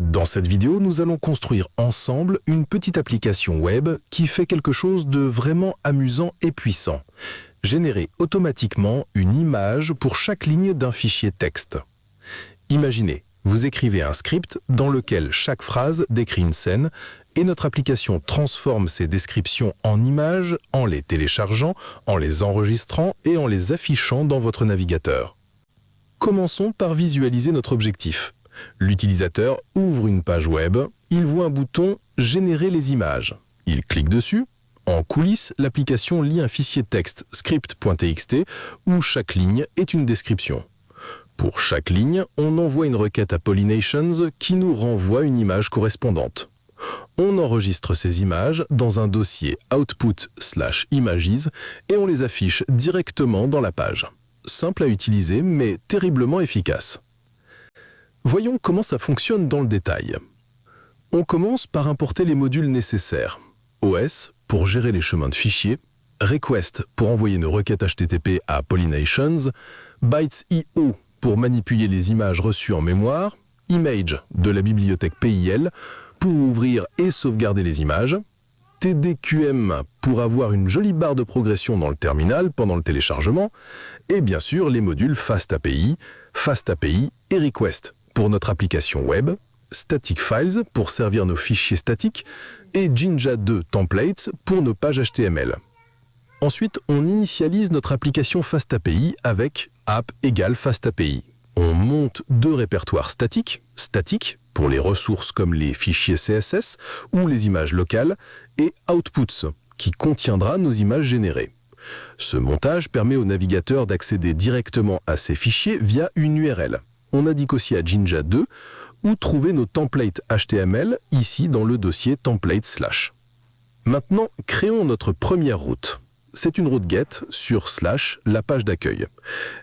Dans cette vidéo, nous allons construire ensemble une petite application web qui fait quelque chose de vraiment amusant et puissant. Générer automatiquement une image pour chaque ligne d'un fichier texte. Imaginez, vous écrivez un script dans lequel chaque phrase décrit une scène et notre application transforme ces descriptions en images en les téléchargeant, en les enregistrant et en les affichant dans votre navigateur. Commençons par visualiser notre objectif. L'utilisateur ouvre une page web, il voit un bouton « Générer les images ». Il clique dessus. En coulisses, l'application lit un fichier texte script.txt où chaque ligne est une description. Pour chaque ligne, on envoie une requête à Polynations qui nous renvoie une image correspondante. On enregistre ces images dans un dossier output/images et on les affiche directement dans la page. Simple à utiliser, mais terriblement efficace. Voyons comment ça fonctionne dans le détail. On commence par importer les modules nécessaires. OS pour gérer les chemins de fichiers, Request pour envoyer une requête HTTP à Polynations, Bytes.io pour manipuler les images reçues en mémoire, Image de la bibliothèque PIL pour ouvrir et sauvegarder les images, TDQM pour avoir une jolie barre de progression dans le terminal pendant le téléchargement, et bien sûr les modules FastAPI et Request pour notre application web, Static Files pour servir nos fichiers statiques et Jinja2 Templates pour nos pages HTML. Ensuite, on initialise notre application FastAPI avec app égale FastAPI. On monte deux répertoires statiques pour les ressources comme les fichiers CSS ou les images locales, et Outputs, qui contiendra nos images générées. Ce montage permet au navigateur d'accéder directement à ces fichiers via une URL. On indique aussi à Jinja2 où trouver nos templates HTML, ici dans le dossier template/. Maintenant, créons notre première route. C'est une route GET sur / la page d'accueil.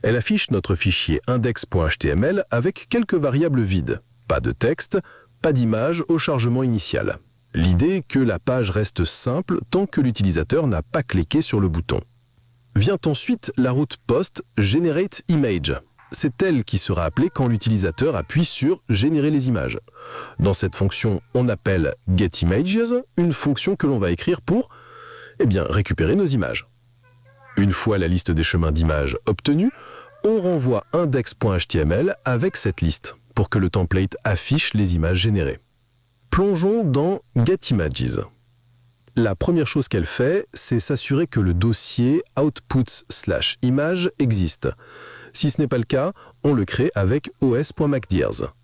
Elle affiche notre fichier index.html avec quelques variables vides. Pas de texte, pas d'image au chargement initial. L'idée est que la page reste simple tant que l'utilisateur n'a pas cliqué sur le bouton. Vient ensuite la route POST Generate Image. C'est elle qui sera appelée quand l'utilisateur appuie sur « Générer les images ». Dans cette fonction, on appelle « getImages », une fonction que l'on va écrire pour récupérer nos images. Une fois la liste des chemins d'images obtenue, on renvoie index.html avec cette liste pour que le template affiche les images générées. Plongeons dans getImages. La première chose qu'elle fait, c'est s'assurer que le dossier outputs/images existe. Si ce n'est pas le cas, on le crée avec os.macdirs.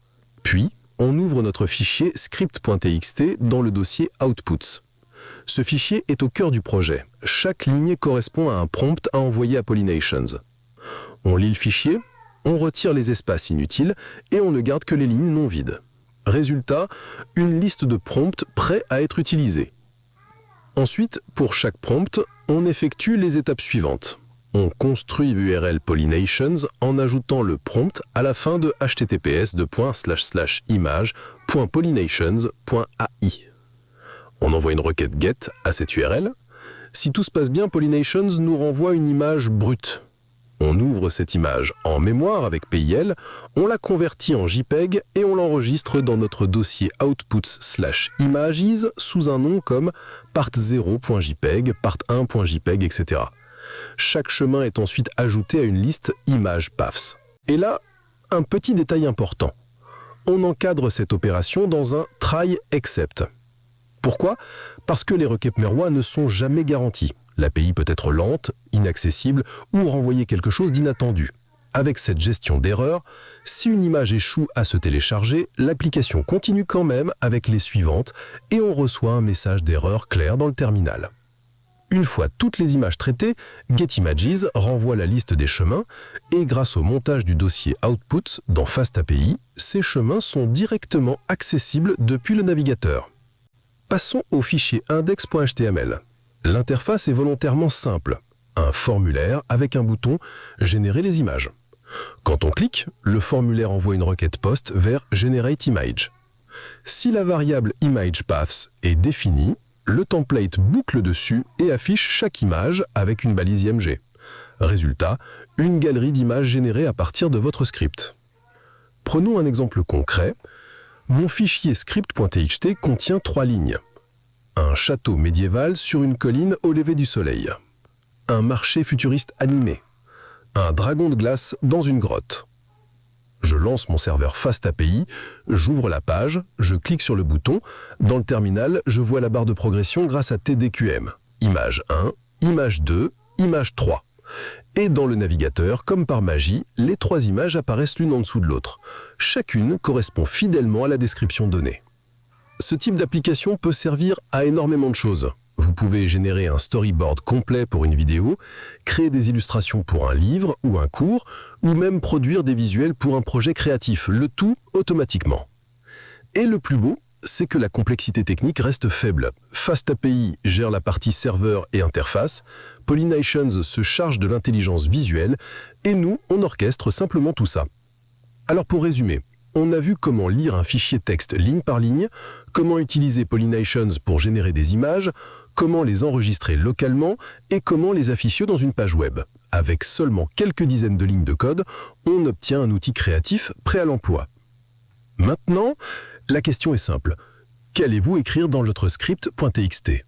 Puis, on ouvre notre fichier script.txt dans le dossier outputs. Ce fichier est au cœur du projet. Chaque ligne correspond à un prompt à envoyer à Polynations. On lit le fichier, on retire les espaces inutiles et on ne garde que les lignes non vides. Résultat, une liste de prompts prêts à être utilisés. Ensuite, pour chaque prompt, on effectue les étapes suivantes. On construit l'URL Polynations en ajoutant le prompt à la fin de https://image.polynations.ai. On envoie une requête GET à cette URL. Si tout se passe bien, Polynations nous renvoie une image brute. On ouvre cette image en mémoire avec PIL, on la convertit en JPEG et on l'enregistre dans notre dossier outputs/images sous un nom comme part0.jpg, part1.jpg, etc. Chaque chemin est ensuite ajouté à une liste images paths. Et là, un petit détail important. On encadre cette opération dans un try except. Pourquoi? Parce que les requêtes MERWA ne sont jamais garanties. L'API peut être lente, inaccessible ou renvoyer quelque chose d'inattendu. Avec cette gestion d'erreurs, si une image échoue à se télécharger, l'application continue quand même avec les suivantes et on reçoit un message d'erreur clair dans le terminal. Une fois toutes les images traitées, getImages renvoie la liste des chemins et grâce au montage du dossier Outputs dans FastAPI, ces chemins sont directement accessibles depuis le navigateur. Passons au fichier index.html. L'interface est volontairement simple. Un formulaire avec un bouton « Générer les images ». Quand on clique, le formulaire envoie une requête POST vers GenerateImage. Si la variable ImagePaths est définie, le template boucle dessus et affiche chaque image avec une balise IMG. Résultat, une galerie d'images générées à partir de votre script. Prenons un exemple concret. Mon fichier script.txt contient 3 lignes. Un château médiéval sur une colline au lever du soleil. Un marché futuriste animé. Un dragon de glace dans une grotte. Je lance mon serveur FastAPI, j'ouvre la page, je clique sur le bouton. Dans le terminal, je vois la barre de progression grâce à TDQM. Image 1, image 2, image 3. Et dans le navigateur, comme par magie, les 3 images apparaissent l'une en dessous de l'autre. Chacune correspond fidèlement à la description donnée. Ce type d'application peut servir à énormément de choses. Vous pouvez générer un storyboard complet pour une vidéo, créer des illustrations pour un livre ou un cours, ou même produire des visuels pour un projet créatif, le tout automatiquement. Et le plus beau, c'est que la complexité technique reste faible. FastAPI gère la partie serveur et interface, Polynations se charge de l'intelligence visuelle, et nous, on orchestre simplement tout ça. Alors pour résumer, on a vu comment lire un fichier texte ligne par ligne, comment utiliser Polynations pour générer des images, comment les enregistrer localement et comment les afficher dans une page web. Avec seulement quelques dizaines de lignes de code, on obtient un outil créatif prêt à l'emploi. Maintenant, la question est simple. Qu'allez-vous écrire dans votre script.txt ?